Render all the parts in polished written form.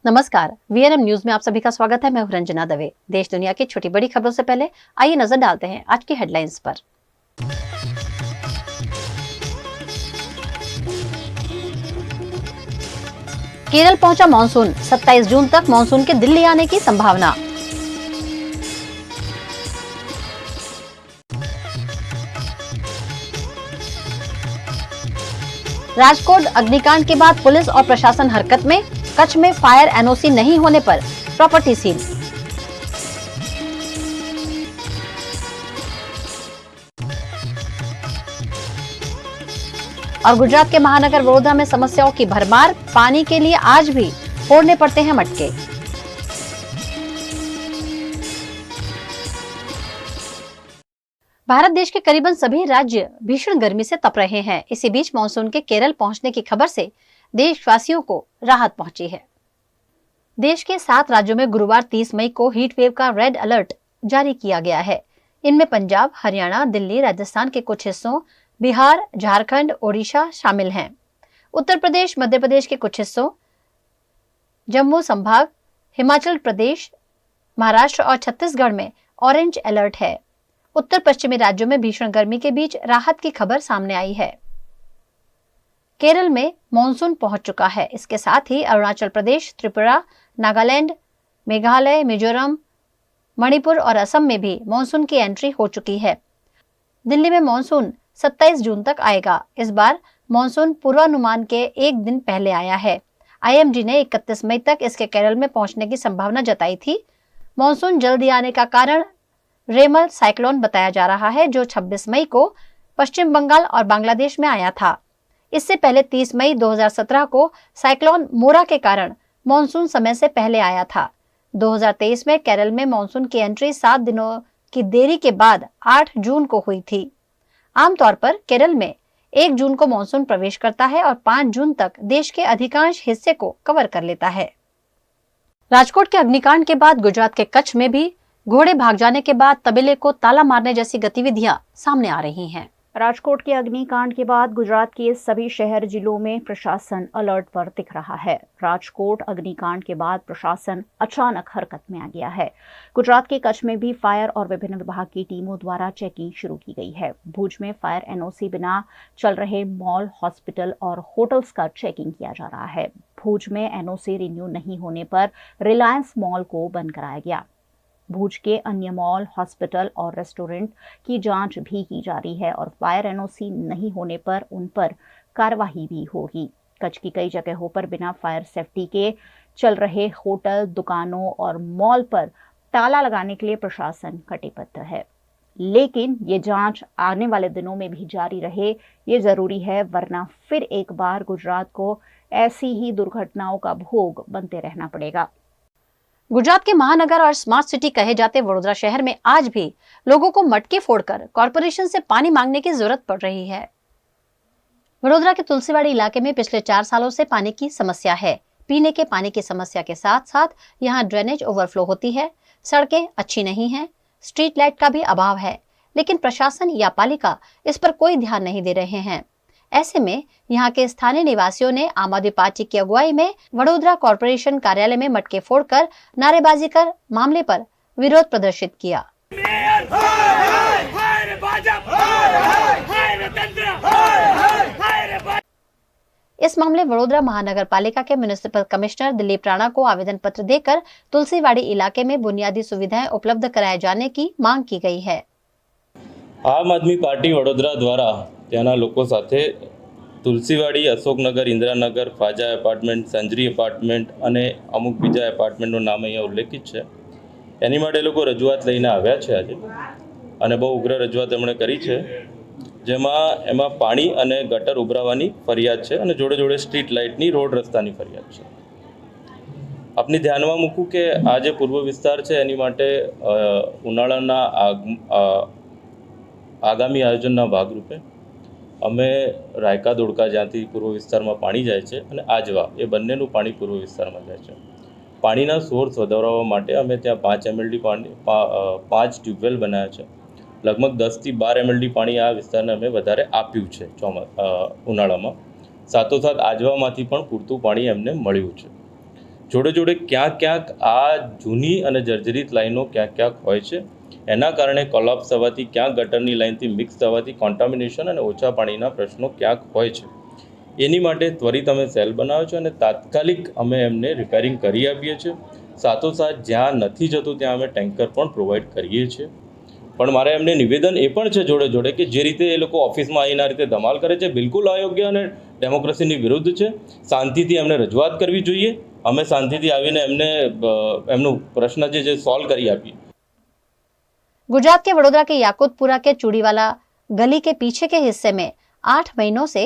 नमस्कार, VNM news में आप सभी का स्वागत है। मैं हूं रंजना दवे। देश दुनिया की छोटी बड़ी खबरों से पहले आइए नजर डालते हैं आज की हेडलाइंस पर। केरल पहुंचा मानसून, 27 जून तक मानसून के दिल्ली आने की संभावना। राजकोट अग्निकांड के बाद पुलिस और प्रशासन हरकत में। कच्छ में फायर एनओसी नहीं होने पर प्रॉपर्टी सील। और गुजरात के महानगर वडोदरा में समस्याओं की भरमार। पानी के लिए आज भी फोड़ने पड़ते हैं मटके। भारत देश के करीबन सभी राज्य भीषण गर्मी से तप रहे हैं। इसी बीच मानसून के केरल पहुंचने की खबर से देशवासियों को राहत पहुंची है। देश के 7 राज्यों में गुरुवार 30 मई को हीट वेव का रेड अलर्ट जारी किया गया है। इनमें पंजाब, हरियाणा, दिल्ली, राजस्थान के कुछ हिस्सों, बिहार, झारखंड, ओडिशा शामिल हैं। उत्तर प्रदेश, मध्य प्रदेश के कुछ हिस्सों, जम्मू संभाग, हिमाचल प्रदेश, महाराष्ट्र और छत्तीसगढ़ में ऑरेंज अलर्ट है। उत्तर पश्चिमी राज्यों में भीषण गर्मी के बीच राहत की खबर सामने आई है। केरल में मानसून पहुंच चुका है। इसके साथ ही अरुणाचल प्रदेश, त्रिपुरा, नागालैंड, मेघालय, मिजोरम, मणिपुर और असम में भी मानसून की एंट्री हो चुकी है। दिल्ली में मानसून 27 जून तक आएगा। इस बार मानसून पूर्वानुमान के एक दिन पहले आया है। आईएमडी ने 31 मई तक इसके केरल में पहुंचने की संभावना जताई थी। मानसून जल्दी आने का कारण रेमल साइक्लोन बताया जा रहा है, जो 26 मई को पश्चिम बंगाल और बांग्लादेश में आया था। इससे पहले 30 मई 2017 को साइक्लोन मोरा के कारण मानसून समय से पहले आया था। 2023 में केरल में मानसून की एंट्री 7 दिनों की देरी के बाद 8 जून को हुई थी। आमतौर पर केरल में 1 जून को मानसून प्रवेश करता है और 5 जून तक देश के अधिकांश हिस्से को कवर कर लेता है। राजकोट के अग्निकांड के बाद गुजरात के कच्छ में भी घोड़े भाग जाने के बाद तबेले को ताला मारने जैसी गतिविधियां सामने आ रही हैं। राजकोट के अग्निकांड के बाद गुजरात के सभी शहर जिलों में प्रशासन अलर्ट पर दिख रहा है। राजकोट अग्निकांड के बाद प्रशासन अचानक हरकत में आ गया है। गुजरात के कच्छ में भी फायर और विभिन्न विभाग की टीमों द्वारा चेकिंग शुरू की गई है। भुज में फायर एनओसी बिना चल रहे मॉल, हॉस्पिटल और होटल्स का चेकिंग किया जा रहा है। भुज में एनओसी रिन्यू नहीं होने पर रिलायंस मॉल को बंद कराया गया। भुज के अन्य मॉल, हॉस्पिटल और रेस्टोरेंट की जांच भी की जा रही है और फायर एनओसी नहीं होने पर उन पर कार्रवाई भी होगी। कच्छ की कई जगहों पर बिना फायर सेफ्टी के चल रहे होटल, दुकानों और मॉल पर ताला लगाने के लिए प्रशासन कटिबद्ध है। लेकिन ये जांच आने वाले दिनों में भी जारी रहे, ये जरूरी है, वरना फिर एक बार गुजरात को ऐसी ही दुर्घटनाओं का भोग बनते रहना पड़ेगा। गुजरात के महानगर और स्मार्ट सिटी कहे जाते वडोदरा शहर में आज भी लोगों को मटके फोड़कर कॉरपोरेशन से पानी मांगने की जरूरत पड़ रही है। वडोदरा के तुलसीवाड़ी इलाके में पिछले 4 सालों से पानी की समस्या है। पीने के पानी की समस्या के साथ साथ यहाँ ड्रेनेज ओवरफ्लो होती है, सड़कें अच्छी नहीं हैं, स्ट्रीट लाइट का भी अभाव है, लेकिन प्रशासन या पालिका इस पर कोई ध्यान नहीं दे रहे हैं। ऐसे में यहाँ के स्थानीय निवासियों ने आम आदमी पार्टी की अगुवाई में वडोदरा कॉर्पोरेशन कार्यालय में मटके फोड़कर नारेबाजी कर मामले पर विरोध प्रदर्शित किया। इस मामले वडोदरा महानगर पालिका के म्युनिसिपल कमिश्नर दिलीप राणा को आवेदन पत्र देकर तुलसीवाड़ी इलाके में बुनियादी सुविधाएं उपलब्ध कराए जाने की मांग की गई है। आम आदमी पार्टी वडोदरा द्वारा ત્યાંના લોકો સાથે તુલસીવાડી, અશોકનગર, ઇન્દિરાનગર, ફાજા એપાર્ટમેન્ટ, સંજરી એપાર્ટમેન્ટ અને અમુક બીજા એપાર્ટમેન્ટનું નામ અહીંયા ઉલ્લેખિત છે। એની માટે લોકો રજૂઆત લઈને આવ્યા છે આજે અને બહુ ઉગ્ર રજૂઆત એમણે કરી છે, જેમાં એમાં પાણી અને ગટર ઉભરાવાની ફરિયાદ છે અને જોડે જોડે સ્ટ્રીટ લાઇટની, રોડ રસ્તાની ફરિયાદ છે। આપની ધ્યાનમાં મૂકું કે આ જે પૂર્વ વિસ્તાર છે એની માટે ઉનાળાના આગામી આયોજનના ભાગરૂપે અમે રાયકા ધોળકા જ્યાંથી પૂર્વ વિસ્તારમાં પાણી જાય છે અને આજવા એ બંનેનું પાણી પૂર્વ વિસ્તારમાં જાય છે। પાણીના સોર્સ વધારવા માટે અમે ત્યાં 5 MLD પાણી 5 ટ્યુબવેલ બનાવ્યા છે। લગભગ 10 થી 12 MLD પાણી આ વિસ્તારને અમે વધારે આપ્યું છે ઉનાળામાં। સાથોસાથ આજવામાંથી પણ પૂરતું પાણી એમને મળ્યું છે। જોડે જોડે ક્યાંક આ જૂની અને જર્જરિત લાઈનો ક્યાંક હોય છે. એના કારણે કોલાપ્સ થવાથી, ક્યાંક ગટરની લાઈનથી મિક્સ થવાથી કોન્ટામિનેશન અને ઓછા પાણીના પ્રશ્નો ક્યાંક હોય છે. એની માટે ત્વરિત અમે સેલ બનાવ્યો છે અને તાત્કાલિક અમે એમને રિપેરિંગ કરી આપીએ છીએ. સાથોસાથ જ્યાં નથી જતું ત્યાં અમે ટેન્કર પણ પ્રોવાઈડ કરીએ છીએ. પણ મારે એમને નિવેદન એ પણ છે જોડે જોડે કે જે રીતે એ લોકો ઓફિસમાં આવીને આ રીતે ધમાલ કરે છે, બિલકુલ અયોગ્ય અને ડેમોક્રેસીની વિરુદ્ધ છે. શાંતિથી એમને રજૂઆત કરવી જોઈએ. અમે શાંતિથી આવીને એમને એમનું પ્રશ્ન જે સોલ્વ કરી આપીએ. गुजरात के वडोदरा के याकुतपुरा के चूड़ीवाला गली के पीछे के हिस्से में 8 महीनों से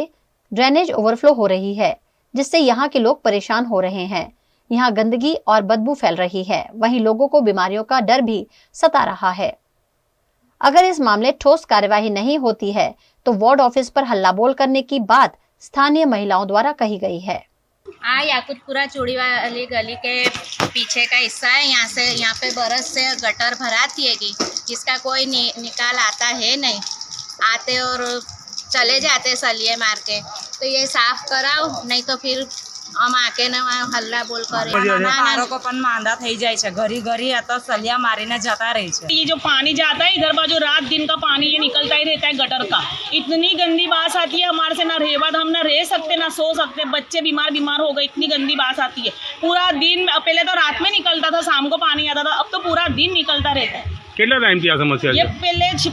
ड्रेनेज ओवरफ्लो हो रही है, जिससे यहाँ के लोग परेशान हो रहे हैं। यहाँ गंदगी और बदबू फैल रही है, वहीं लोगों को बीमारियों का डर भी सता रहा है। अगर इस मामले ठोस कार्यवाही नहीं होती है तो वार्ड ऑफिस पर हल्ला बोल करने की बात स्थानीय महिलाओं द्वारा कही गई है। याकुतपुरा चूड़ी वाली गली के पीछे का हिस्सा है। यहाँ पे बरस से गटर भराती है कि जिसका कोई निकाल आता है नहीं, आते और चले जाते सलिए मार के। तो ये साफ कराओ, नहीं तो फिर हम आके ने हल्ला बोल करे। को पण मांदा થઈ જાય છે, ઘરી ઘરી આ તો સલિયા મારીને जता रही है। ये जो पानी जाता है इधर बाजू, रात दिन का पानी ये निकलता ही रहता है गटर का। इतनी गंदी बास आती है, हमारे से ना रहवत, हम ना रह सकते ना सो सकते, बच्चे बीमार हो गए, इतनी गंदी बास आती है। पूरा दिन, पहले तो रात में निकलता था, शाम को पानी आता था, अब तो पूरा दिन निकलता रहता है। कितना टाइम की समस्या ये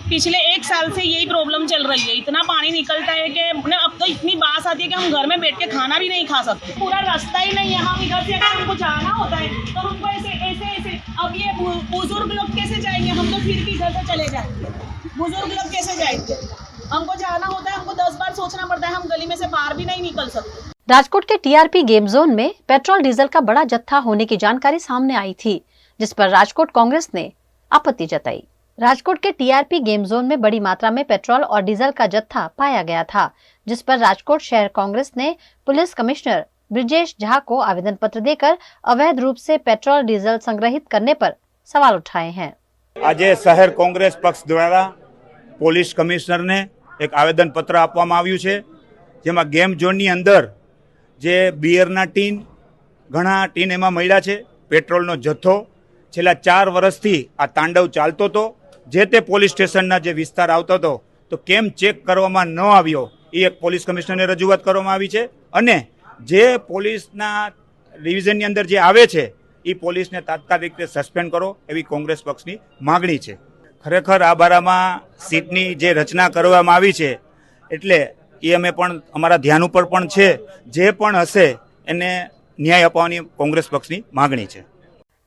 पिछले 1 साल से यही प्रॉब्लम चल रही है। इतना पानी निकलता है कि अब तो इतनी बास आती है कि हम घर में बैठ के खाना भी नहीं खा सकते। पूरा रास्ता ही नहीं है, हम इधर से अगर हमको जाना होता है तो हमको ऐसे अब ये बुजुर्ग लोग कैसे जाएंगे? हम तो फिर भी इधर से चले जाएंगे, बुजुर्ग लोग कैसे जाएंगे? हमको जाना होता है, हमको 10 बार सोचना पड़ता है, हम गली में से बाहर भी नहीं निकल सकते। राजकोट के टीआरपी गेम जोन में पेट्रोल डीजल का बड़ा जत्था होने की जानकारी सामने आई थी, जिस पर राजकोट कांग्रेस ने आपत्ति जताई। राजकोट के टीआरपी गेम जोन में बड़ी मात्रा में पेट्रोल और डीजल का जत्था पाया गया था, जिस पर राजकोट शहर कांग्रेस ने पुलिस कमिश्नर ब्रिजेश झा को आवेदन पत्र देकर अवैध रूप से पेट्रोल डीजल संग्रहित करने पर सवाल उठाए हैं। आज शहर कांग्रेस पक्ष द्वारा पुलिस कमिश्नर ने एक आवेदन पत्र आपवामां आव्युं छे, जेमां गेम जोननी अंदर जे बियरना टीन, घणा टीन एमां मळ्या छे, पेट्रोलनो जथ्थो छेल्ला 4 वर्षथी आ तांडव चालतो तो। जे ते पोलीस स्टेशनना जे विस्तार आवतो तो तो केम चेक करवामां न आव्यो, ए एक पोलीस कमिश्नरने रजूआत करवामां आवी छे। अने जे पोलीसना डिविजननी अंदर जे आवे छे ए पोलीसने तात्कालिक रीते सस्पेन्ड करो एवी कांग्रेस पक्षनी मागणी छे। खरेखर आ बारामां सीटनी जे रचना करवामां आवी छे एटले ए अमे पण अमारा ध्यान उपर पण छे, जे पण हशे एने न्याय अपावવાની कांग्रेस पक्षनी मागणी छे।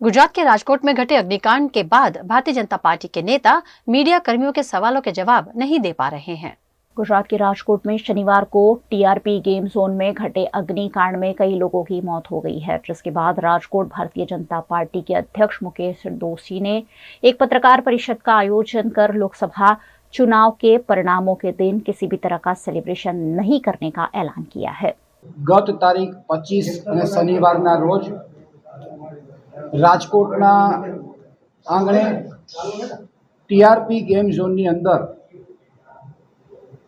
गुजरात के राजकोट में घटे अग्निकांड के बाद भारतीय जनता पार्टी के नेता मीडिया कर्मियों के सवालों के जवाब नहीं दे पा रहे हैं। गुजरात के राजकोट में शनिवार को टीआरपी गेम जोन में घटे अग्निकांड में कई लोगों की मौत हो गई है, जिसके बाद राजकोट भारतीय जनता पार्टी के अध्यक्ष मुकेश दोशी ने एक पत्रकार परिषद का आयोजन कर लोकसभा चुनाव के परिणामों के दिन किसी भी तरह का सेलिब्रेशन नहीं करने का ऐलान किया है। गत तारीख 25 शनिवार रोज राजकोटना आंगणे टीआरपी गेम जोननी अंदर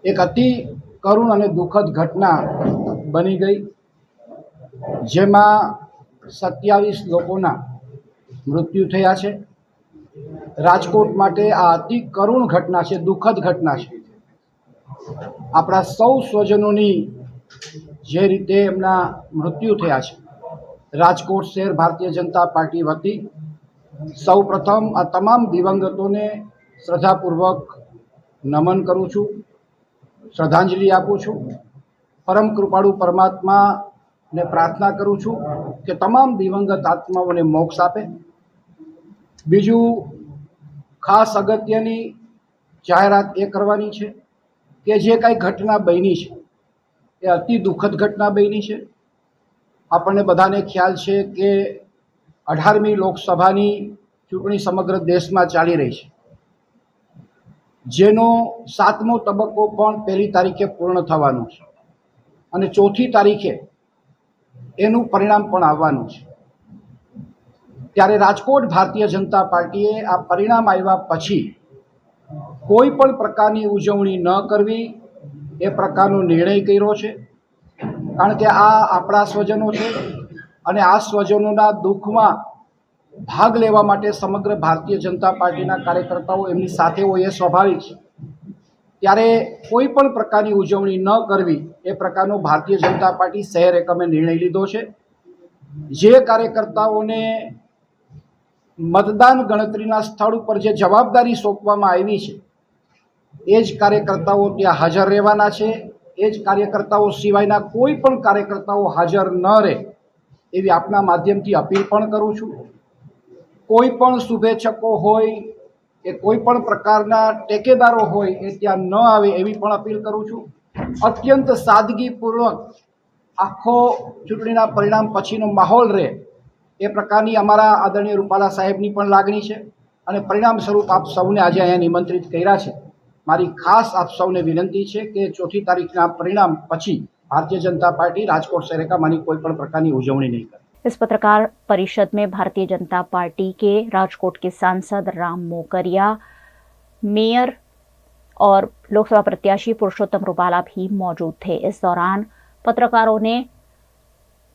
एक अति करुण और दुखद घटना बनी गई, जेमा 27 लोकोना मृत्यु थया छे। राजकोट माटे आ अति करुण घटना छे, दुखद घटना छे। आपणा सौ स्वजनोनी जे रीते एमना मृत्यु थया छे, राजकोट शहर भारतीय जनता पार्टी वती सौ प्रथम आ तमाम दिवंगतों ने श्रद्धापूर्वक नमन करूँ छूँ, श्रद्धांजलि आपू छूँ। परम कृपाळु परमात्मा ने प्रार्थना करूँ छूँ कि तमाम दिवंगत आत्माओं ने मोक्ष आपे। बीजू खास अगत्यनी जाहेरात ए करवानी छे कि जे कांई घटना बनी छे ए अति दुखद घटना बनी छे। આપણને બધાને ખ્યાલ છે કે 18મી લોકસભાની ચૂંટણી સમગ્ર દેશમાં ચાલી રહી છે, જેનો 7મો તબક્કો પણ 1લી તારીખે પૂર્ણ થવાનો છે અને 4થી તારીખે એનું પરિણામ પણ આવવાનું છે। ત્યારે રાજકોટ ભારતીય જનતા પાર્ટીએ આ પરિણામ આવ્યા પછી કોઈ પણ પ્રકારની ઉજવણી ન કરવી એ પ્રકારનો નિર્ણય કર્યો છે, કારણ કે આ આપણા સ્વજનો છે, અને આ સ્વજનોના દુઃખમાં ભાગ લેવા માટે સમગ્ર ભારતીય જનતા પાર્ટીના કાર્યકર્તાઓ એમની સાથે હોય એ સ્વાભાવિક છે. ત્યારે કોઈ પણ પ્રકારની ઉજવણી ન કરવી એ પ્રકારનો ભારતીય જનતા પાર્ટી શહેર એકમે નિર્ણય લીધો છે. જે કાર્યકર્તાઓને મતદાન ગણતરીના સ્થળ ઉપર જે જવાબદારી સોંપવામાં આવી છે એ જ કાર્યકર્તાઓ ત્યાં હાજર રહેવાના છે. એ જ કાર્યકર્તાઓ સિવાયના કોઈ પણ કાર્યકર્તાઓ હાજર ન રહે એવી આપના માધ્યમથી અપીલ પણ કરું છું. કોઈ પણ શુભેચ્છકો હોય કે કોઈ પણ પ્રકારના ટેકેદારો હોય એ ત્યાં ન આવે એવી પણ અપીલ કરું છું. અત્યંત સાદગીપૂર્વક આખો ચૂંટણીના પરિણામ પછીનો માહોલ રહે એ પ્રકારની અમારા આદરણીય રૂપાલા સાહેબની પણ લાગણી છે અને પરિણામ સ્વરૂપ આપ સૌને આજે અહીંયા નિમંત્રિત કર્યા છે. મારી ખાસ આપ સૌને વિનંતી છે કે 4 તારીખના પરિણામ પછી भारतीय जनता पार्टी राजकोट शहर का मानी कोई पण प्रकार की उजवणी नहीं करे. इस पत्रकार परिषद में भारतीय जनता पार्टी के राजकोट के सांसद राम मोकरिया, मेयर और लोकसभा प्रत्याशी पुरुषोत्तम रूपाला भी मौजूद थे. इस दौरान पत्रकारों ने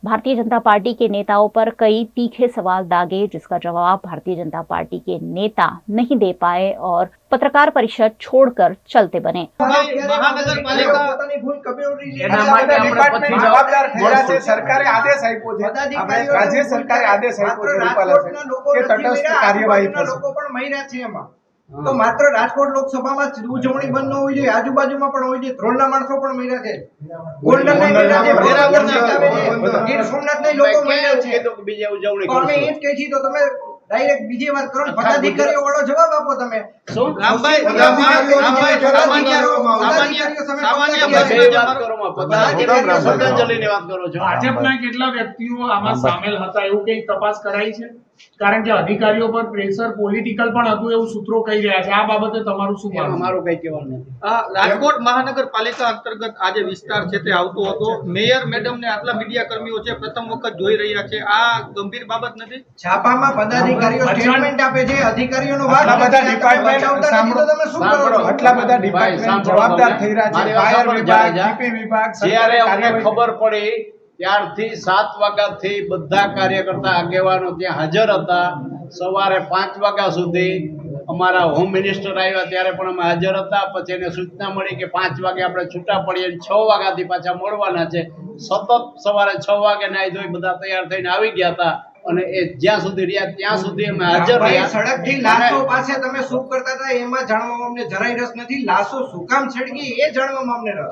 भारतीय जनता पार्टी के नेताओं पर कई तीखे सवाल दागे, जिसका जवाब भारतीय जनता पार्टी के नेता नहीं दे पाए और पत्रकार परिषद छोड़कर चलते बने. સરકારે આદેશ આપ્યો છે, રાજ્ય સરકારે આદેશ આપ્યો છે રૂપાલા સાહેબ કે તટસ્થ કાર્યવાહી થશે. તો માત્ર રાજકોટ લોકસભામાં જ ઉજવણી બંધ ન હોવી જોઈએ, આજુબાજુમાં પણ હોવી જોઈએ. ધ્રોલના માણસો પણ મર્યા છે, ગોલ્ડન ગીર સોમનાથના લોકો મર્યા છે. બીજી ઉજવણી અમે એ જ કહી છીએ તો તમે ડાયરેક્ટ બીજી વાત કરો, પદાધિકારીઓ વાળો જવાબ આપો. તમે ભાજપના કેટલા વ્યક્તિઓ આમાં સામેલ હતા એવું કઈ તપાસ કરાઈ છે? કારણ કે અધિકારીઓ પર પ્રેશર પોલિટિકલ પણ હતું એવું સૂત્રો કહી રહ્યા છે. આ બાબતે તમારું શું માનવું? અમારું કઈ કહેવાનું નથી. રાજકોટ મહાનગરપાલિકા અંતર્ગત આ જે વિસ્તાર છે તે આવતો હતો, મેયર મેડમ ને આટલા મીડિયા કર્મીઓ છે પ્રથમ વખત જોઈ રહ્યા છે, આ ગંભીર બાબત નથી? છાપામાં પદાધિકારીઓ સ્ટેટમેન્ટ આપે છે, અધિકારીઓનો વાત આટલા બધા ડિપાર્ટમેન્ટ તમે શું કરો? આટલા બધા ડિપાર્ટમેન્ટ જવાબદાર થઈ રહ્યા છે, ફાયર વિભાગ, જીપી વિભાગ. જ્યારે અમને ખબર પડી ત્યારથી 7 વાગ્યાથી બધા કાર્યકર્તા આગેવાનો ત્યાં હાજર હતા. સવારે 5 વાગ્યા સુધી અમારા હોમ મિનિસ્ટર આવ્યા ત્યારે પણ અમે હાજર હતા. પછી એને સૂચના મળી કે 5 વાગે આપણે છૂટા પડીએ, 6 વાગ્યાથી પાછા મળવાના છે. સતત સવારે 6 વાગે નાઈ ધોઈ બધા તૈયાર થઈને આવી ગયા હતા અને એ જ્યાં સુધી રહ્યા ત્યાં સુધી અમે હાજર રહ્યા. સડકથી લાશો પાસે તમે શું કરતા હતા એમાં જાણવામાં અમને જરાય રસ નથી. લાશો શું કામ છડકી એ જાણવામાં અમને રસ.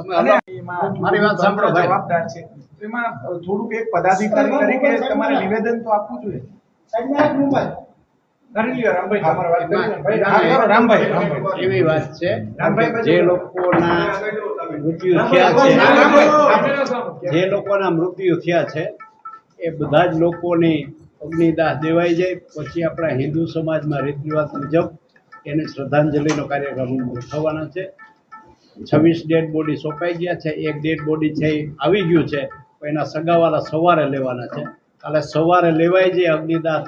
મારી વાત સાંભળો, જવાબદાર છે એમાં થોડુંક એક પદાધિકારી તરીકે તમારે નિવેદન તો આપવું જોઈએ. એવી વાત છે જે લોકોના મૃત્યુ થયા છે એ બધા જ લોકોની અગ્નિદાહ દેવાઈ જાય પછી આપણા હિન્દુ સમાજમાં રીત રિવાજ મુજબ એને શ્રદ્ધાંજલિનો કાર્યક્રમ થવાના છે. 26 ડેડ બોડી સોંપાઈ ગયા છે, એક ડેડ બોડી છે એ આવી ગયું છે, એના સગાવાલા સવારે લેવાના છે. કાલે સવારે લેવાઈ જાય, અગ્નિદાહ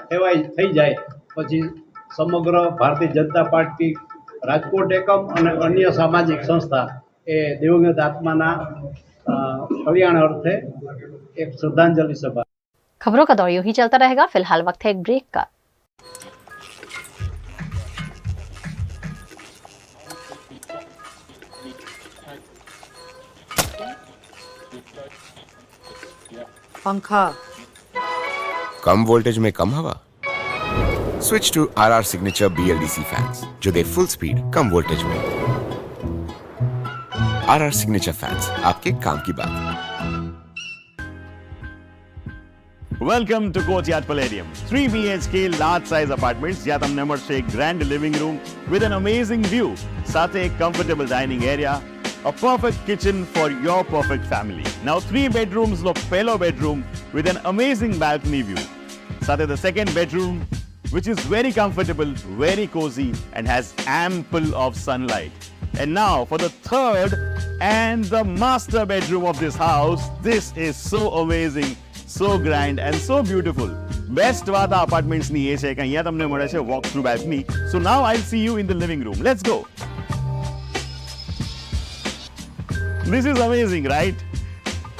થઈ જાય પછી સમગ્ર ભારતીય જનતા પાર્ટી રાજકોટ એકમ અને અન્ય સામાજિક સંસ્થા એ દિવંગત આત્માના કલ્યાણ અર્થે एक श्रद्धांजलि सभा. खबरों का दौर यूं ही चलता रहेगा. फिलहाल वक्त है एक ब्रेक का. पंखा कम वोल्टेज में कम हवा. Switch to RR signature BLDC fans जो दे फुल स्पीड कम वोल्टेज में. RR सिग्नेचर फैंस, आपके काम की बात. Welcome to Courtyard Palladium. 3 BHK large size apartments જ્યાં તમને મળશે એક grand living room with an amazing view, સાથે એક comfortable dining area, a perfect kitchen for your perfect family. Now 3 bedrooms નો પહેલો bedroom with an amazing balcony view. સાથે the second bedroom which is very comfortable, very cozy and has ample of sunlight. And now for the third and the master bedroom of this house. This is so amazing, so grand and so beautiful. Best વાત આ અપાર્ટમેન્ટ્સની એ છે કે અહીંયા તમને મળે છે walk through balcony. So now I'll see you in the living room. Let's go. This is amazing, right?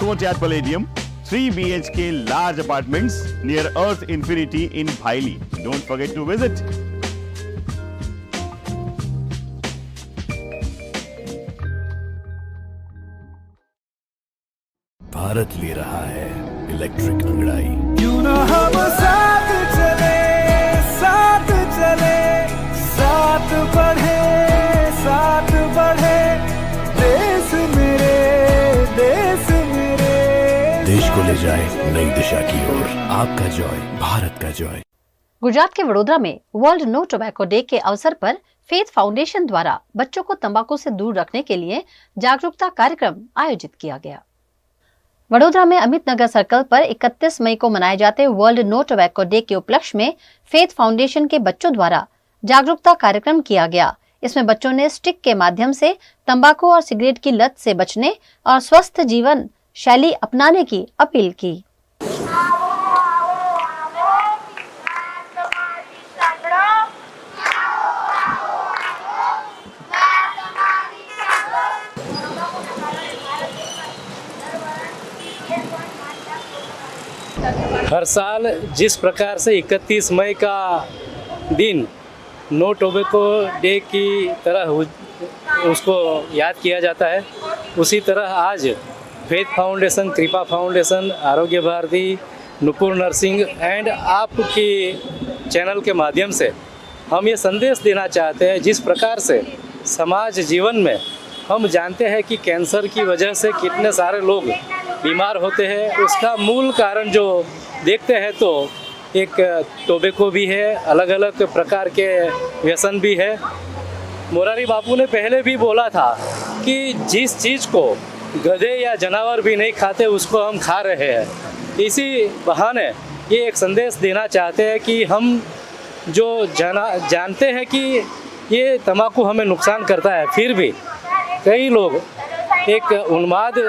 Courtyard Palladium. 3 BHK large apartments near Earth Infinity in Bhaili. Don't forget to visit. Bharat ले रहा है electric अंगड़ाई। क्यों ना हम साथ चले, साथ चले, साथ बढ़े, साथ बढ़े, देश मेरे, देश मेरे। देश को ले जाए नई दिशा की ओर। आपका जॉय, भारत का जॉय। गुजरात के वडोदरा में वर्ल्ड नो टोबैको डे के अवसर पर फेथ फाउंडेशन द्वारा बच्चों को तंबाकू से दूर रखने के लिए जागरूकता कार्यक्रम आयोजित किया गया। वडोदरा में अमित नगर सर्कल पर 31 मई को मनाए जाते वर्ल्ड नो टोबैको डे के उपलक्ष्य में फेथ फाउंडेशन के बच्चों द्वारा जागरूकता कार्यक्रम किया गया। इसमें बच्चों ने स्टिक के माध्यम से तंबाकू और सिगरेट की लत से बचने और स्वस्थ जीवन शैली अपनाने की अपील की। हर साल जिस प्रकार से 31 मई का दिन नो टोबैको डे की तरह उसको याद किया जाता है, उसी तरह आज फेथ फाउंडेशन, कृपा foundation, Arogya Bharati, Nupur nursing and आपकी चैनल के माध्यम से हम ये संदेश देना चाहते हैं, जिस प्रकार से समाज जीवन में हम जानते हैं कि कैंसर की वजह से कितने सारे लोग बीमार होते हैं, उसका मूल कारण जो देखते हैं तो एक टोबैको भी है, अलग अलग प्रकार के व्यसन भी है। मोरारी बापू ने पहले भी बोला था कि जिस चीज़ को गधे या जानवर भी नहीं खाते उसको हम खा रहे हैं। इसी बहाने ये एक संदेश देना चाहते हैं कि हम जो जानते हैं कि ये तंबाकू हमें नुकसान करता है, फिर भी कई लोग एक उन्माद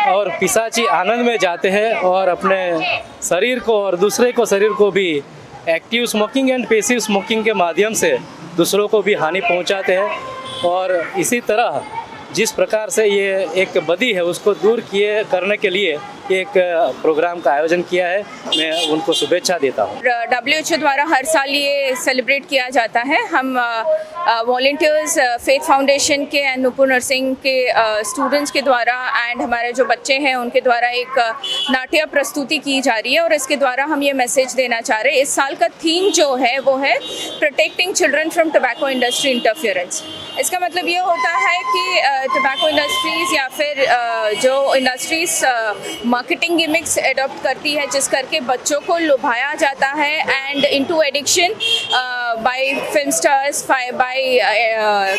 और पिशाची आनंद में जाते हैं और अपने शरीर को और दूसरे को शरीर को भी active smoking and passive smoking के माध्यम से दूसरों को भी हानि पहुंचाते हैं। और इसी तरह जिस प्रकार से ये एक बदी है उसको दूर करने के लिए एक प्रोग्राम का आयोजन किया है, मैं उनको शुभेच्छा देता हूँ। WHO द्वारा हर साल ये सेलिब्रेट किया जाता है। हम वॉलंटियर्स फेथ फाउंडेशन के एंड नुपुर नर्सिंग के स्टूडेंट्स के द्वारा एंड हमारे जो बच्चे हैं उनके द्वारा एक नाट्य प्रस्तुति की जा रही है और इसके द्वारा हम ये मैसेज देना चाह रहे हैं। इस साल का थीम जो है वो है protecting children from tobacco industry interference. इसका मतलब ये होता है कि टोबैको इंडस्ट्रीज़ या फिर जो इंडस्ट्रीज़ मार्केटिंग गिमिक्स एडॉप्ट करती है जिस करके बच्चों को लुभाया जाता है and into addiction by film stars, by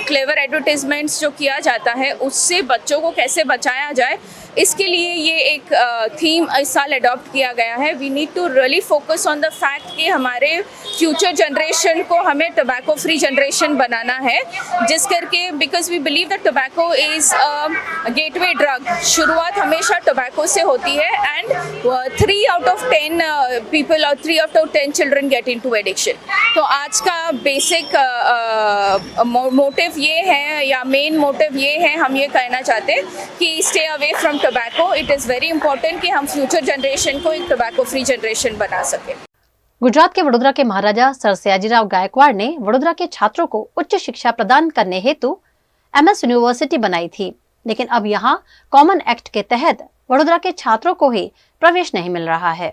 clever advertisements जो किया जाता है, उससे बच्चों को कैसे बचाया जाए, इसके लिए ये एक थीम इस साल अडॉप्ट किया गया है। We need to really focus on the fact कि हमारे फ्यूचर जनरेशन को हमें टोबैको फ्री जनरेशन बनाना है, जिस करके because we believe that tobacco is gateway drug. शुरुआत हमेशा टोबैको से होती है एंड 3 out of 10 people और 3 out of 10 children get into addiction। तो आज का बेसिक मोटिव ये है या मेन मोटिव ये है, हम ये कहना चाहते हैं कि stay away from tobacco. It is very important कि हम फ्यूचर जनरेशन को एक टोबैको फ्री जनरेशन बना सकें। गुजरात के वडोदरा के महाराजा सर सयाजीराव गायकवाड़ ने वडोदरा के छात्रों को उच्च शिक्षा प्रदान करने हेतु MS यूनिवर्सिटी बनाई थी, लेकिन अब यहाँ कॉमन एक्ट के तहत वडोदरा के छात्रों को ही प्रवेश नहीं मिल रहा है।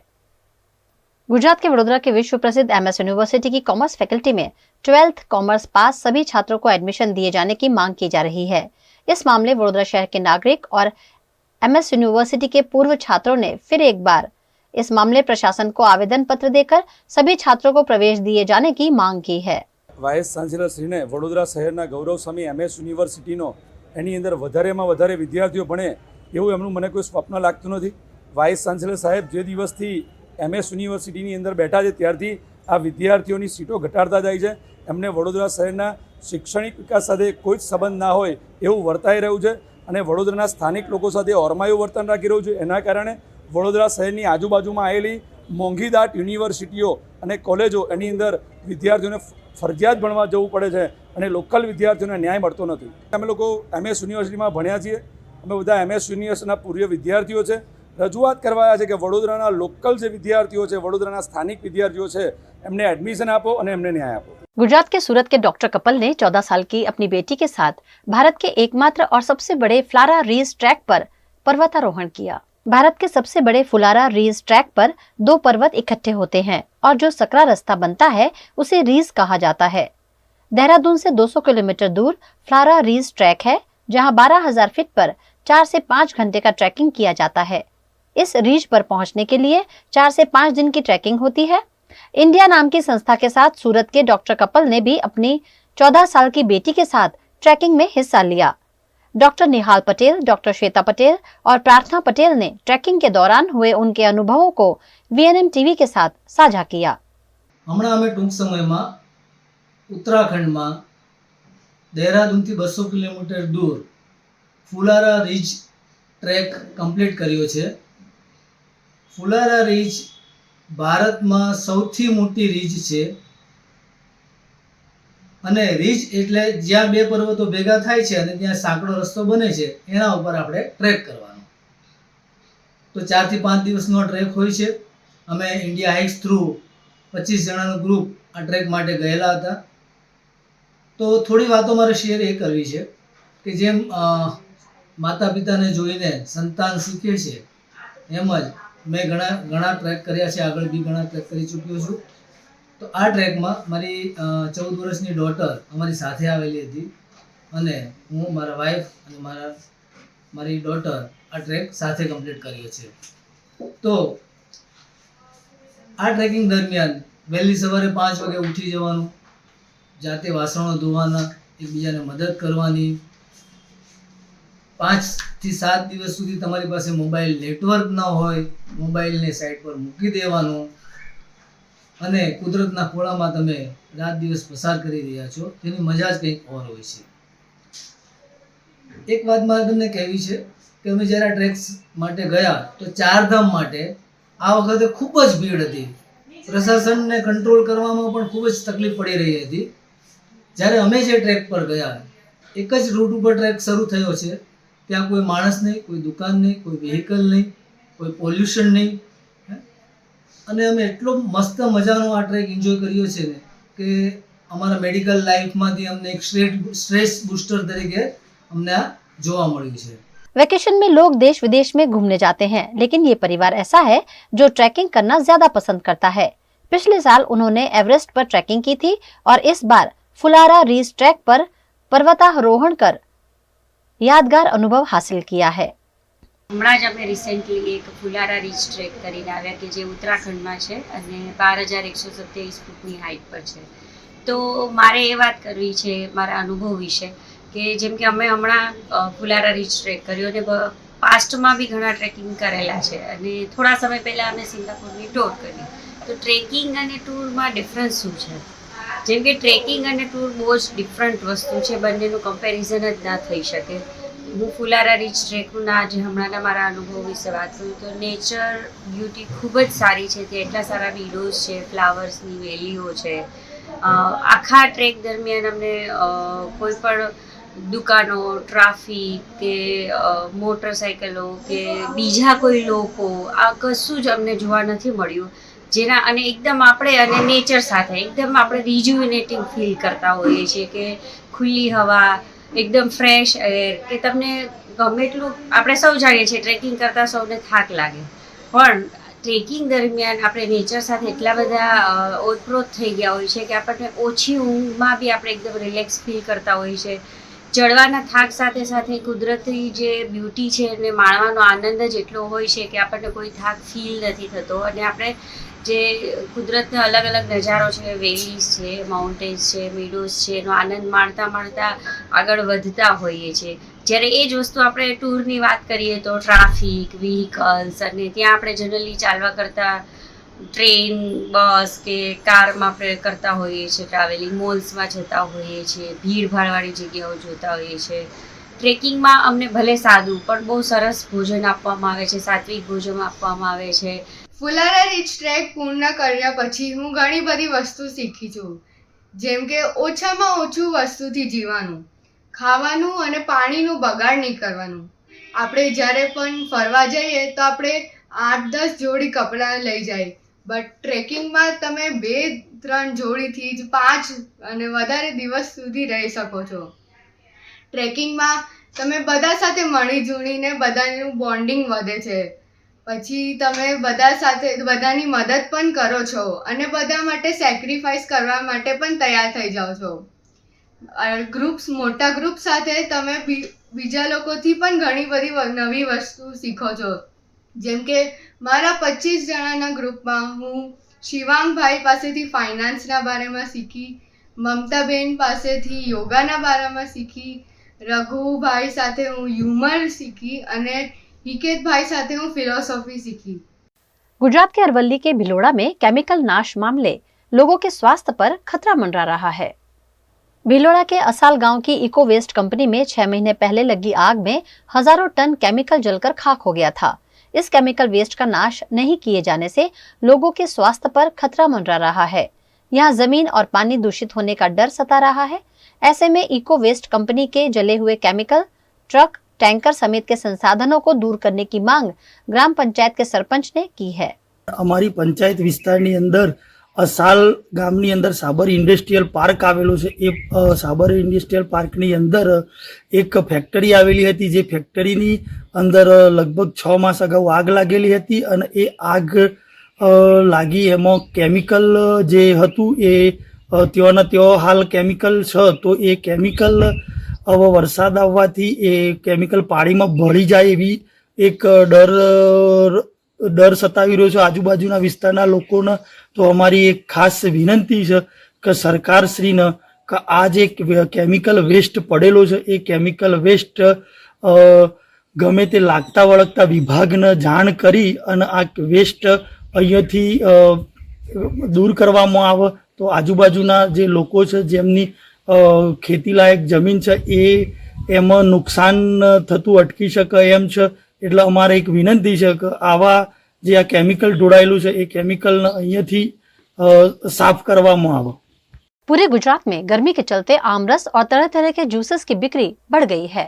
गुजरात के वडोदरा के विश्व प्रसिद्ध MS यूनिवर्सिटी की कॉमर्स फैकल्टी में 12th कॉमर्स पास सभी छात्रों को एडमिशन दिए जाने की मांग की जा रही है। इस मामले वडोदरा शहर के नागरिक और MS यूनिवर्सिटी के पूर्व छात्रों ने फिर एक बार इस मामले प्रशासन को आवेदन पत्र देकर सभी छात्रों को प्रवेश दिए जाने की मांग की है। वाइस चांसलर श्री ने वडोदरा शहरना गौरवस्वामी MS यूनिवर्सिटीनो एनी अंदर वधारेमां वधारे विद्यार्थीओ भणे एवुं एमनुं मने कोई स्वप्न लागतुं नथी। वाइस चांसलर साहेब जे दिवसथी MS यूनिवर्सिटीनी अंदर बैठा छे त्यारथी आ विद्यार्थीओनी सीटो घटाडता जाय छे। एमने वडोदरा शहरना शैक्षणिक विकास साथे कोई संबंध ना होय एवुं वर्ताई रह्युं छे અને વડોદરાના સ્થાનિક લોકો સાથે ઓરમાયું વર્તન રાખી રહ્યું છે। એના કારણે વડોદરા શહેરની આજુબાજુમાં આવેલી મોંઘીદાટ યુનિવર્સિટીઓ અને કોલેજો એની અંદર વિદ્યાર્થીઓને ફરજિયાત ભણવા જવું પડે છે અને લોકલ વિદ્યાર્થીઓને ન્યાય મળતો નથી। અમે લોકો MS યુનિવર્સિટીમાં ભણ્યા છીએ, અમે બધા MS યુનિવર્સિટીના પૂર્વ વિદ્યાર્થીઓ છે રજૂઆત કરવાયા છે કે વડોદરાના લોકલ જે વિદ્યાર્થીઓ છે, વડોદરાના સ્થાનિક વિદ્યાર્થીઓ છે, એમને એડમિશન આપો અને એમને न्याय આપો। गुजरात के सूरत के डॉक्टर कपल ने 14 साल की अपनी बेटी के साथ भारत के एकमात्र और सबसे बड़े फ्लारा रीज ट्रैक पर पर्वतारोहण किया। भारत के सबसे बड़े फुलारा रीज ट्रैक पर 2 पर्वत इकट्ठे होते हैं और जो सकरा रास्ता बनता है उसे रीज कहा जाता है। देहरादून से 200 किलोमीटर दूर फ्लारा रीज ट्रैक है, जहां 12,000 फीट पर 4 से 5 घंटे का ट्रैकिंग किया जाता है। इस रीज पर पहुंचने के लिए 4 से 5 दिन की ट्रैकिंग होती है। इंडिया नाम की संस्था के साथ सूरत के डॉक्टर कपल ने भी अपनी 14 साल की बेटी के साथ ट्रैकिंग में हिस्सा लिया। डॉक्टर निहाल पटेल, डॉक्टर श्वेता पटेल और प्रार्थना पटेल ने ट्रैकिंग के दौरान हुए उनके अनुभवों को VNM टीवी के साथ साझा किया। हमणां अमे टूंक समयमां उत्तराखंडमां देहरादूनथी 200 किलोमीटर दूर फुलारा रीज ट्रेक कम्प्लीट कर्यो छे। फुलारा रीज भारतमां सौथी मोटी रीज छे અને રીજ એટલે જ્યાં 2 પર્વતો ભેગા થાય છે અને ત્યાં સાંકડો રસ્તો બને છે, એના ઉપર આપણે ટ્રેક કરવાનો। તો 4 થી 5 દિવસનો ટ્રેક હોય છે। અમે ઇન્ડિયા હાઇક્સ થ્રુ 25 જણાનું ગ્રુપ આ ટ્રેક માટે ગયેલા હતા। તો થોડી વાતો મારે શેર એ કરવી છે કે જેમ માતા પિતાને જોઈને સંતાન શીખે છે, એમ જ મેં ઘણા ટ્રેક કર્યા છે, આગળ બી ઘણા ટ્રેક કરી ચૂક્યો છું। તો આ ટ્રેકમાં મારી 14 વર્ષની ડોટર અમારી સાથે આવેલી હતી અને હું, મારા વાઈફ અને મારી ડોટર આ ટ્રેક સાથે કમ્પ્લીટ કર્યો છે। તો આ ટ્રેકિંગ દરમિયાન વહેલી સવારે 5 વાગે ઉઠી જવાનું, જાતે વાસણો ધોવાના, એકબીજાને મદદ કરવાની, 5 થી 7 દિવસ સુધી તમારી પાસે મોબાઈલ નેટવર્ક ન હોય, મોબાઈલને સાઈડ પર મૂકી દેવાનું અને કુદરતના ખોળામાં તમે રાત દિવસ પસાર કરી રહ્યા છો, તેની મજા જ કંઈક ઓર હોય છે। એક વાત મારે તમને કહેવી છે કે અમે જ્યારે આ ટ્રેક્સ માટે ગયા તો 4 ધામ માટે આ વખતે ખૂબ જ ભીડ હતી। પ્રશાસનને કંટ્રોલ કરવામાં પણ ખૂબ જ તકલીફ પડી રહી હતી। જ્યારે અમે જે ટ્રેક પર ગયા, એક જ રૂટ ઉપર ટ્રેક શરૂ થયો છે, ત્યાં કોઈ માણસ નહીં, કોઈ દુકાન નહીં, કોઈ વ્હીકલ નહીં, કોઈ પોલ્યુશન નહીં, અને અમે એટલો મસ્ત મજાનો આ ટ્રેક એન્જોય કર્યો છે ને કે અમારા મેડિકલ લાઈફમાંથી અમને એક સ્ટ્રેસ બૂસ્ટર તરીકે અમને આ જોવા મળ્યું છે। वैकेशन में लोग देश विदेश में घूमने जाते हैं, लेकिन ये परिवार ऐसा है जो ट्रैकिंग करना ज्यादा पसंद करता है। पिछले साल उन्होंने एवरेस्ट पर ट्रैकिंग की थी और इस बार फुलारा रीज ट्रैक पर पर्वतारोहण कर यादगार अनुभव हासिल किया है। હમણાં જ અમે રિસેન્ટલી એક ફુલારા રીચ ટ્રેક કરીને આવ્યા કે જે ઉત્તરાખંડમાં છે અને 12,127 ફૂટની હાઇટ પર છે। તો મારે એ વાત કરવી છે મારા અનુભવ વિશે કે જેમ કે અમે હમણાં ફુલારા રીચ ટ્રેક કર્યો અને પાસ્ટમાં બી ઘણા ટ્રેકિંગ કરેલા છે અને થોડા સમય પહેલાં અમે સિંગાપુરની ટૂર કરી। તો ટ્રેકિંગ અને ટૂરમાં ડિફરન્સ શું છે? જેમ કે ટ્રેકિંગ અને ટૂર બહુ જ ડિફરન્ટ વસ્તુ છે, બંનેનું કમ્પેરિઝન જ ના થઈ શકે। હું ફુલારા રીચ ટ્રેકના આજે હમણાંના મારા અનુભવ વિશે વાત કરું તો નેચર બ્યુટી ખૂબ જ સારી છે। ત્યાં એટલા સારા વિડોઝ છે, ફ્લાવર્સની વેલીઓ છે। આખા ટ્રેક દરમિયાન અમને કોઈ પણ દુકાનો, ટ્રાફિક કે મોટરસાઇકલો કે બીજા કોઈ લોકો આ કશું જ અમને જોવા નથી મળ્યું। જેના અને એકદમ આપણે અને નેચર સાથે એકદમ આપણે રિજ્યુવિનેટિંગ ફીલ કરતા હોઈએ છીએ કે ખુલ્લી હવા, એકદમ ફ્રેશ એર, કે તમને ગમે એટલું આપણે સૌ જાણીએ છીએ ટ્રેકિંગ કરતાં સૌને થાક લાગે, પણ ટ્રેકિંગ દરમિયાન આપણે નેચર સાથે એટલા બધા ઓતપ્રોત થઈ ગયા હોય છે કે આપણને ઓછી ઊંઘમાં બી આપણે એકદમ રિલેક્સ ફીલ કરતા હોઈએ છીએ। ચડવાના થાક સાથે સાથે કુદરતી જે બ્યુટી છે એને માણવાનો આનંદ જ એટલો હોય છે કે આપણને કોઈ થાક ફીલ નથી થતો અને આપણે જે કુદરતના અલગ અલગ નજારો છે, વેલીઝ છે, માઉન્ટેન્સ છે, મીડોઝ છે, એનો આનંદ માણતા માણતા આગળ વધતા હોઈએ છીએ। જ્યારે એ જ વસ્તુ આપણે ટૂરની વાત કરીએ તો ટ્રાફિક, વ્હીકલ્સ અને ત્યાં આપણે જનરલી ચાલવા કરતાં ટ્રેન, બસ કે કારમાં આપણે કરતા હોઈએ છીએ ટ્રાવેલિંગ, મોલ્સમાં જતા હોઈએ છીએ, ભીડભાડવાળી જગ્યાઓ જોતા હોઈએ છીએ। ટ્રેકિંગમાં અમને ભલે સાદું પણ બહુ સરસ ભોજન આપવામાં આવે છે, સાત્વિક ભોજન આપવામાં આવે છે। ફુલારા રીચ ટ્રેક પૂર્ણ કર્યા પછી હું ઘણી બધી વસ્તુ શીખી છું, જેમ કે ઓછામાં ઓછું વસ્તુથી જીવવાનું, ખાવાનું અને પાણીનું બગાડ નહીં કરવાનું, આપણે જ્યારે પણ ફરવા જઈએ તો આપણે 8-10 જોડી કપડાં લઈ જાય, બટ ટ્રેકિંગમાં તમે 2-3 જોડીથી જ 5 અને વધારે દિવસ સુધી રહી શકો છો. ટ્રેકિંગમાં તમે બધા સાથે મળી જુણીને બધાનું બોન્ડિંગ વધે છે, પછી તમે બધા સાથે બધાની મદદ પણ કરો છો અને બધા માટે સેક્રિફાઈસ કરવા માટે પણ તૈયાર થઈ જાઓ છો. મોટા ગ્રુપ સાથે તમે બીજા લોકોથી પણ ઘણી બધી નવી વસ્તુ શીખો છો. જેમ કે મારા 25 જણાના ગ્રુપમાં હું શિવાંગભાઈ પાસેથી ફાઇનાન્સના બારેમાં શીખી, મમતાબેન પાસેથી યોગાના બારેમાં શીખી, रघुभाई साथे हूँ ह्यूमर सीखी અને हिकेतभाई साथे हूँ फिलोसॉफी सीखी. गुजरात के अरवली के भिलोड़ा में केमिकल नाश मामले लोगों के स्वास्थ्य पर खतरा मंडरा रहा है. भिलोड़ा के असाल गांव की इको वेस्ट कंपनी में 6 महीने पहले लगी आग में हजारों टन केमिकल जलकर खाक हो गया था. इस केमिकल वेस्ट का नाश नहीं किए जाने से लोगों के स्वास्थ्य पर खतरा मंडरा रहा है. यहाँ जमीन और पानी दूषित होने का डर सता रहा है. ऐसे में इको वेस्ट कंपनी के जले हुए केमिकल ट्रक, टैंकर समेत के संसाधनों को दूर करने की मांग ग्राम पंचायत के सरपंच ने की है. અમારી પંચાયત વિસ્તારની અંદર અસાલ ગામની અંદર સાબર ઇન્ડસ્ટ્રીયલ પાર્ક આવેલો છે. એ સાબર ઇન્ડસ્ટ્રીયલ પાર્કની અંદર એક ફેક્ટરી આવેલી હતી, જે ફેક્ટરીની અંદર લગભગ 6 માસ અગાઉ આગ લાગેલી હતી અને એ આગ લાગી એમાં કેમિકલ જે હતું એ ત્યોના ત્યો હાલ કેમિકલ છે. તો એ કેમિકલ હવે વરસાદ આવવાથી એ કેમિકલ પાણીમાં ભળી જાય એવી એક ડર સતાવી રહ્યો છે આજુબાજુના વિસ્તારના લોકોને. તો અમારી એક ખાસ વિનંતી છે કે સરકારશ્રીને કે આ જે કેમિકલ વેસ્ટ પડેલો છે એ કેમિકલ વેસ્ટ ગમે તે લાગતા વળગતા વિભાગને જાણ કરી અને આ વેસ્ટ અહીંયાથી દૂર કરવામાં આવે તો આજુબાજુના જે લોકો છે જેમની ખેતીલાયક જમીન છે એ એમાં નુકસાન થતું અટકી શકે એમ છે. એટલે અમારે એક વિનંતી છે કે આવા જે આ કેમિકલ ઢોળાયેલું છે એ કેમિકલને અહીંયાથી સાફ કરવામાં આવે. पूरे गुजरात में गर्मी के चलते आमरस और तरह तरह के जूसेस की बिक्री बढ़ गई है,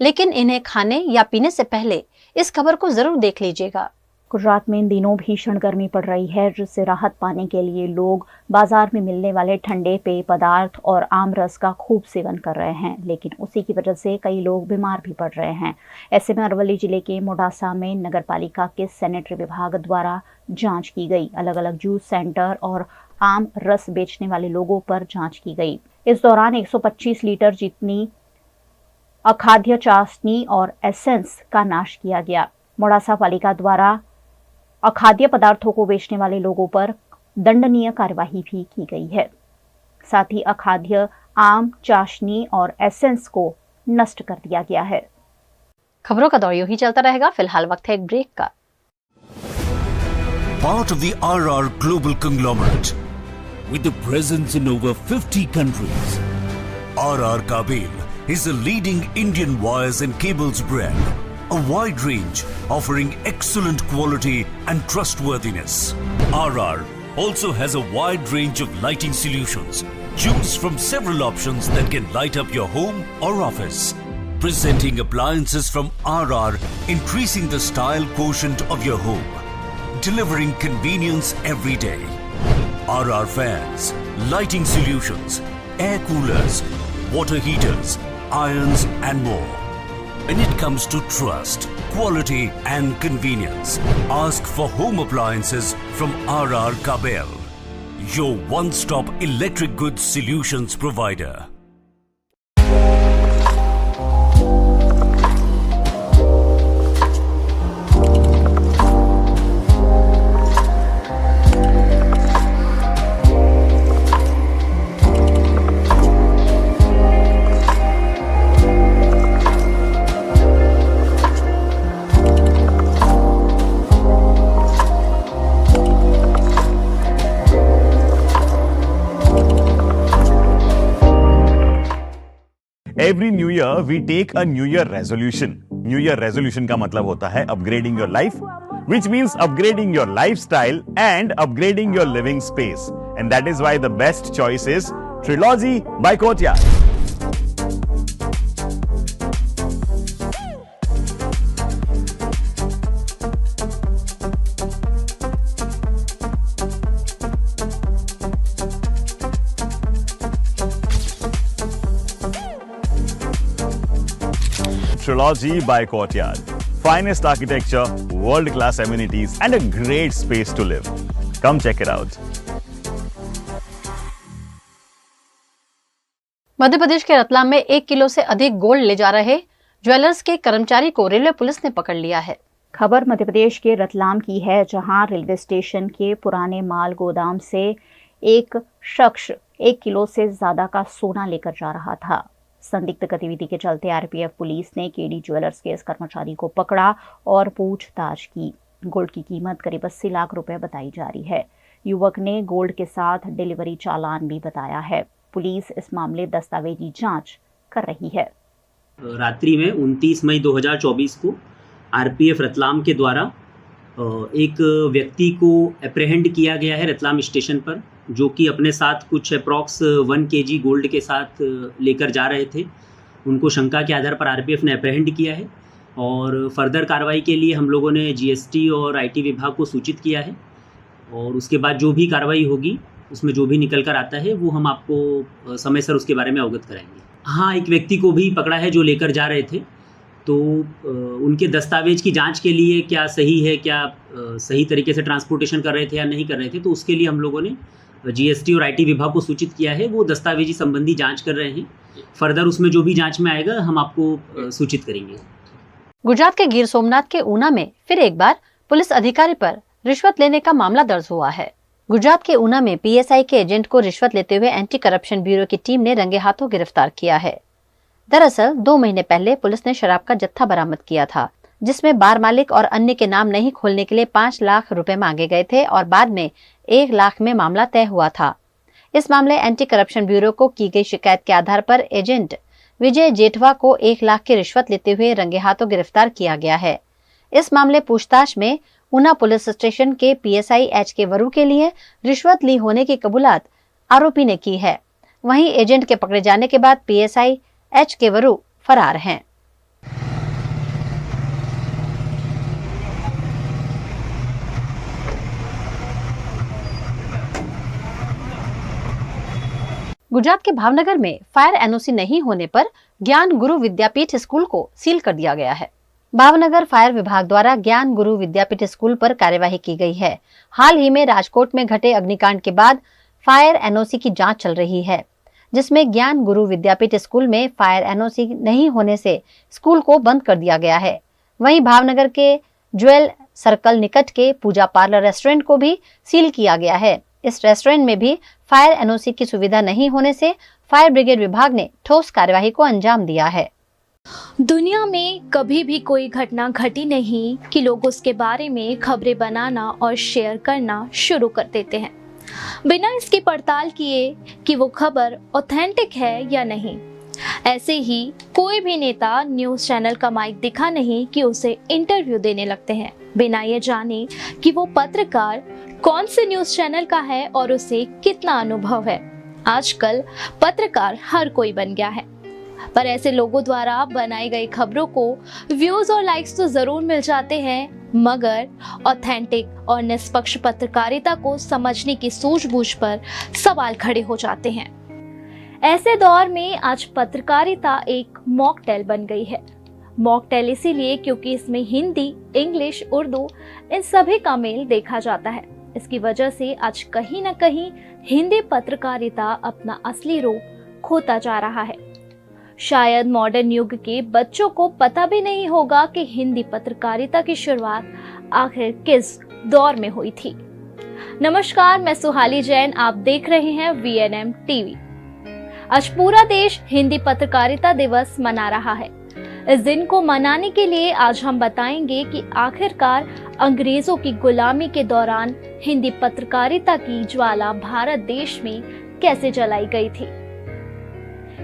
लेकिन इन्हें खाने या पीने से पहले इस खबर को जरूर देख लीजिएगा. गुजरात में इन दिनों भीषण गर्मी पड़ रही है, जिससे राहत पाने के लिए लोग बाजार में मिलने वाले ठंडे पेय पदार्थ और आम रस का खूब सेवन कर रहे हैं, लेकिन उसी की वजह से कई लोग बीमार भी पड़ रहे हैं. ऐसे में अरवली जिले के मोडासा में नगर पालिका के सैनिटरी विभाग द्वारा जांच की गई. अलग अलग जूस सेंटर और आम रस बेचने वाले लोगों पर जांच की गई. इस दौरान 125 लीटर जितनी अखाद्य चाशनी और एसेंस का नाश किया गया. मोडासा पालिका द्वारा अखाद्य पदार्थों को बेचने वाले लोगों पर दंडनीय कार्यवाही भी की गई है. साथ ही अखाद्य आम, चाशनी और एसेंस को नष्ट कर दिया गया है. खबरों का दौर यूं ही चलता रहेगा. फिलहाल वक्त है एक ब्रेक का. Part of the RR Global Conglomerate with the presence in over 50 countries. RR Kabel is a leading Indian wires and cables brand. A wide range offering excellent quality and trustworthiness. RR also has a wide range of lighting solutions. Choose from several options that can light up your home or office. Presenting appliances from RR, increasing the style quotient of your home. Delivering convenience every day. RR fans, lighting solutions, air coolers, water heaters, irons and more. When it comes to trust, quality and convenience, ask for home appliances from RR Kabel, your one-stop electric goods solutions provider. Every new year we take a new year resolution. New year resolution का मतलब होता है upgrading your life, which means upgrading your lifestyle and upgrading your living space. And that is why the best choice is Trilogy by Courtyard. Trilogy by Courtyard. Finest architecture, world-class amenities, and a great space to live. Come check it out. Madhya Pradesh के रतलाम में 1 kilo से अधिक gold ले जा रहे jewellers के कर्मचारी को रेलवे पुलिस ने पकड़ लिया है। खबर मध्य प्रदेश के रतलाम की है, जहां रेलवे स्टेशन के पुराने माल गोदाम से एक शख्स 1 किलो से ज्यादा का सोना लेकर जा रहा था। संदिग्ध गतिविधि के चलते आरपीएफ पुलिस ने केडी ज्वेलर्स के इस कर्मचारी को पकड़ा और पूछताछ की। गोल्ड की कीमत करीब 80 लाख रुपए बताई जा रही है। युवक ने गोल्ड के साथ डिलीवरी चालान भी बताया है। पुलिस इस मामले दस्तावेजी जांच कर रही है। रात्रि में 29 मई 2024 को आरपीएफ रतलाम के द्वारा एक व्यक्ति को अप्रहेंड किया गया है रतलाम स्टेशन पर, जो कि अपने साथ कुछ अप्रॉक्स 1 kg गोल्ड के साथ लेकर जा रहे थे। उनको शंका के आधार पर आरपीएफ ने अप्रहेंड किया है और फर्दर कार्रवाई के लिए हम लोगों ने जीएसटी और आईटी विभाग को सूचित किया है और उसके बाद जो भी कार्रवाई होगी उसमें जो भी निकल कर आता है वो हम आपको समय सर उसके बारे में अवगत कराएंगे। हाँ, एक व्यक्ति को भी पकड़ा है जो लेकर जा रहे थे, तो उनके दस्तावेज की जांच के लिए क्या सही है, क्या सही तरीके से ट्रांसपोर्टेशन कर रहे थे या नहीं कर रहे थे, तो उसके लिए हम लोगों ने जीएसटी और आईटी विभाग को सूचित किया है। वो दस्तावेजी संबंधी जांच कर रहे हैं। फर्दर उसमें जो भी जांच में आएगा हम आपको सूचित करेंगे। गुजरात के गिर सोमनाथ के ऊना में फिर एक बार पुलिस अधिकारी पर रिश्वत लेने का मामला दर्ज हुआ है। गुजरात के ऊना में पीएसआई के एजेंट को रिश्वत लेते हुए एंटी करप्शन ब्यूरो की टीम ने रंगे हाथों गिरफ्तार किया है। दरअसल 2 महीने पहले पुलिस ने शराब का जत्था बरामद किया था, जिसमें बार मालिक और अन्य के नाम नहीं खोलने के लिए 5 लाख रुपए मांगे गए थे और बाद में 1 लाख में मामला तय हुआ था। इस मामले एंटी करप्शन ब्यूरो को की गई शिकायत के आधार पर एजेंट विजय जेठवा को 1 लाख की रिश्वत लेते हुए रंगे हाथों गिरफ्तार किया गया है। इस मामले पूछताछ में ऊना पुलिस स्टेशन के पीएसआई HK वरू के लिए रिश्वत ली होने की कबूलात आरोपी ने की है। वहीं एजेंट के पकड़े जाने के बाद पीएसआई HK वरू फरार हैं। गुजरात के भावनगर में फायर एनओसी नहीं होने पर ज्ञान गुरु विद्यापीठ स्कूल को सील कर दिया गया है। भावनगर फायर विभाग द्वारा ज्ञान गुरु विद्यापीठ स्कूल पर कार्यवाही की गई है। हाल ही में राजकोट में घटे अग्निकांड के बाद फायर एनओसी की जांच चल रही है, जिसमें ज्ञान गुरु विद्यापीठ स्कूल में फायर एनओसी नहीं होने से स्कूल को बंद कर दिया गया है। वहीं भावनगर के ज्वेल सर्कल निकट के पूजा पार्लर रेस्टोरेंट को भी सील किया गया है। इस रेस्टोरेंट में भी फायर एनओसी की सुविधा नहीं होने से फायर ब्रिगेड विभाग ने ठोस कार्यवाही को अंजाम दिया है। दुनिया में कभी भी कोई घटना घटी नहीं कि लोग उसके बारे में खबरें बनाना और शेयर करना शुरू कर देते हैं, बिना इसकी पड़ताल किए कि वो खबर ऑथेंटिक है या नहीं। ऐसे ही कोई भी नेता न्यूज़ चैनल का माइक दिखा नहीं कि उसे इंटरव्यू देने लगते हैं, बिना ये जाने कि वो पत्रकार कौन से न्यूज़ चैनल का है और उसे कितना अनुभव है। आजकल पत्रकार हर कोई बन गया है, पर ऐसे लोगों द्वारा बनाई गई खबरों को व्यूज और लाइक्स तो जरूर मिल जाते हैं, मगर ऑथेंटिक और निष्पक्ष पत्रकारिता को समझने की सूझबूझ पर सवाल खड़े हो जाते हैं। ऐसे दौर में आज पत्रकारिता एक मॉकटेल बन गई है। मॉकटेल इसीलिए क्योंकि इसमें हिंदी, इंग्लिश, उर्दू इन सभी का मेल देखा जाता है। इसकी वजह से आज कहीं न कहीं हिंदी पत्रकारिता अपना असली रूप खोता जा रहा है। शायद मॉडर्न युग के बच्चों को पता भी नहीं होगा कि हिंदी पत्रकारिता की शुरुआत आखिर किस दौर में हुई थी। नमस्कार, मैं सुहाली जैन, आप देख रहे हैं VNM टीवी। आज पूरा देश हिंदी पत्रकारिता दिवस मना रहा है। इस दिन को मनाने के लिए आज हम बताएंगे कि आखिरकार अंग्रेजों की गुलामी के दौरान हिंदी पत्रकारिता की ज्वाला भारत देश में कैसे जलाई गई थी।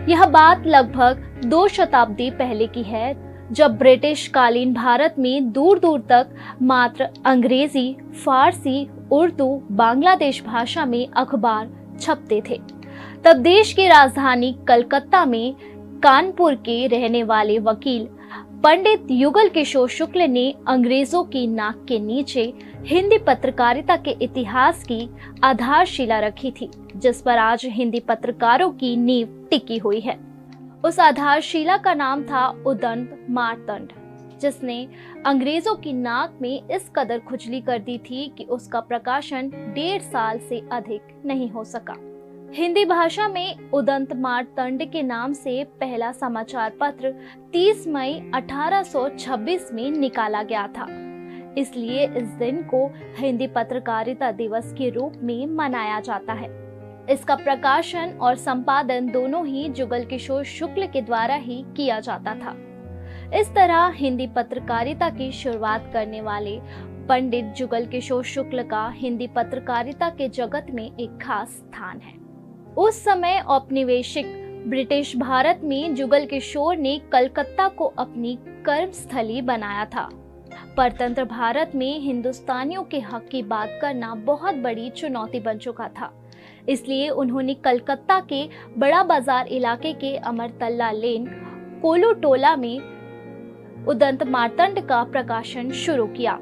यह बात लगभग 2 शताब्दी पहले की है, जब ब्रिटिश कालीन भारत में दूर दूर तक मात्र अंग्रेजी, फारसी, उर्दू, बांग्लादेश भाषा में अखबार छपते थे। तब देश की राजधानी कलकत्ता में कानपुर के रहने वाले वकील पंडित युगल किशोर शुक्ल ने अंग्रेजों की नाक के नीचे हिंदी पत्रकारिता के इतिहास की आधारशिला रखी थी, जिस पर आज हिंदी पत्रकारों की नींव टिकी हुई है। उस आधारशिला का नाम था उदंत मार्तंड, जिसने अंग्रेजों की नाक में इस कदर खुजली कर दी थी कि उसका प्रकाशन 1.5 साल से अधिक नहीं हो सका। हिंदी भाषा में उदंत मार्तंड के नाम से पहला समाचार पत्र 30 मई 1826 में निकाला गया था। इसलिए इस दिन को हिंदी पत्रकारिता दिवस के रूप में मनाया जाता है। इसका प्रकाशन और संपादन दोनों ही जुगल किशोर शुक्ल के द्वारा ही किया जाता था। इस तरह हिंदी पत्रकारिता की शुरुआत करने वाले पंडित जुगल किशोर शुक्ल का हिंदी पत्रकारिता के जगत में एक खास स्थान है। उस समय औपनिवेशिक ब्रिटिश भारत में जुगल किशोर ने कलकत्ता को अपनी कर्मस्थली बनाया था। परतंत्र भारत में हिंदुस्तानियों के हक की बात करना बहुत बड़ी चुनौती बन चुका था। इसलिए उन्होंने कलकत्ता के बड़ा बाजार इलाके के अमरतल्ला लेन कोलू टोला में उदंत मार्तंड का प्रकाशन शुरू किया।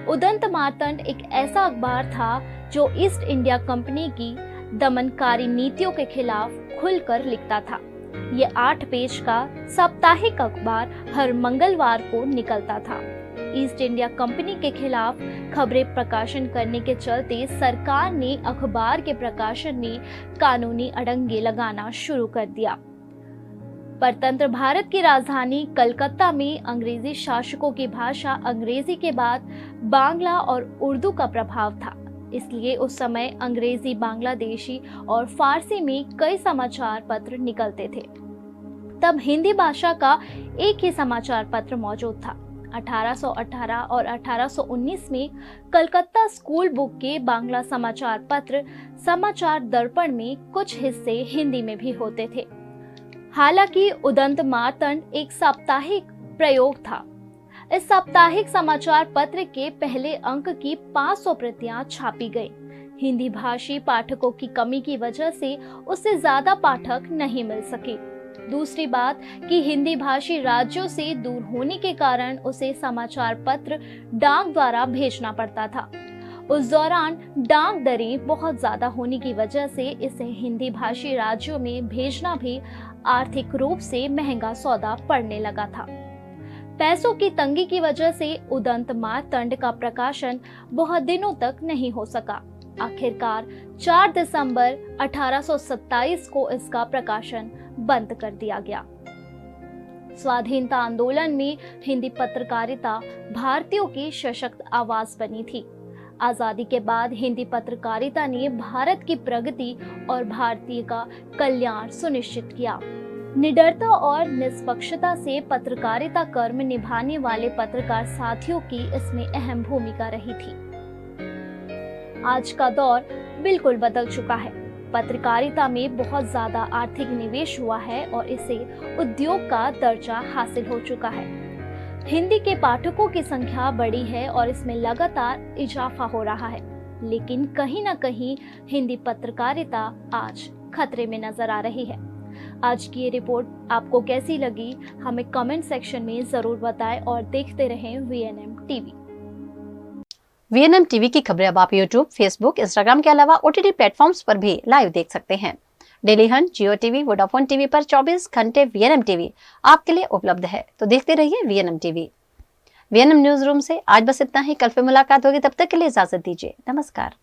उदंत मार्तंड एक ऐसा अखबार था जो ईस्ट इंडिया कंपनी की दमनकारी नीतियों के खिलाफ खुलकर लिखता था। ये 8 पेज का साप्ताहिक अखबार हर मंगलवार को निकलता था। ईस्ट इंडिया कंपनी के खिलाफ खबरें प्रकाशन करने के चलते सरकार ने अखबार के प्रकाशन में कानूनी अड़ंगे लगाना शुरू कर दिया। परतंत्र भारत की राजधानी कलकत्ता में अंग्रेजी शासकों की भाषा अंग्रेजी के बाद बांग्ला और उर्दू का प्रभाव था। इसलिए उस समय अंग्रेजी, बांग्लादेशी और फारसी में कई समाचार पत्र निकलते थे। तब हिंदी भाषा का एक ही समाचार पत्र मौजूद था। 1818 और 1819 में कलकत्ता स्कूल बुक के बांग्ला समाचार पत्र समाचार दर्पण में कुछ हिस्से हिंदी में भी होते थे। हालांकि उदंत मार्तंड एक साप्ताहिक प्रयोग था। इस साप्ताहिक समाचार पत्र के पहले अंक की 500 प्रतियां छापी गई। हिंदी भाषी पाठकों की कमी की वजह से उससे ज्यादा पाठक नहीं मिल सके। दूसरी बात कि हिंदी भाषी राज्यों से दूर होने के कारण उसे समाचार पत्र डाक द्वारा भेजना पड़ता था। उस दौरान डाक दरें बहुत ज्यादा होने की वजह से इसे हिंदी भाषी राज्यों में भेजना भी आर्थिक रूप से महंगा सौदा पड़ने लगा था। पैसों की तंगी की वजह से उदंत मार्तंड का प्रकाशन बहुत दिनों तक नहीं हो सका। आखिरकार 4 दिसंबर 1827 को इसका प्रकाशन बंद कर दिया गया। स्वाधीनता आंदोलन में हिंदी पत्रकारिता भारतीयों की सशक्त आवाज बनी थी। आजादी के बाद हिंदी पत्रकारिता ने भारत की प्रगति और भारतीय का कल्याण सुनिश्चित किया। निडरता और निष्पक्षता से पत्रकारिता कर्म निभाने वाले पत्रकार साथियों की इसमें अहम भूमिका रही थी। आज का दौर बिल्कुल बदल चुका है। पत्रकारिता में बहुत ज्यादा आर्थिक निवेश हुआ है और इसे उद्योग का दर्जा हासिल हो चुका है। हिंदी के पाठकों की संख्या बढ़ी है और इसमें लगातार इजाफा हो रहा है, लेकिन कहीं ना कहीं हिंदी पत्रकारिता आज खतरे में नजर आ रही है। आज की ये रिपोर्ट आपको कैसी लगी, हमें कमेंट सेक्शन में जरूर बताएं और देखते रहें VNM टीवी। VNM टीवी की खबरें अब आप YouTube, Facebook, Instagram के अलावा OTT प्लेटफॉर्म्स पर भी लाइव देख सकते हैं। डेली हंट, जियो टीवी, वोडाफोन टीवी पर 24 घंटे VNM टीवी आपके लिए उपलब्ध है, तो देखते रहिए VNM TV. VNM news room से आज बस इतना ही। कल फिर मुलाकात होगी, तब तक के लिए इजाजत दीजिए। नमस्कार।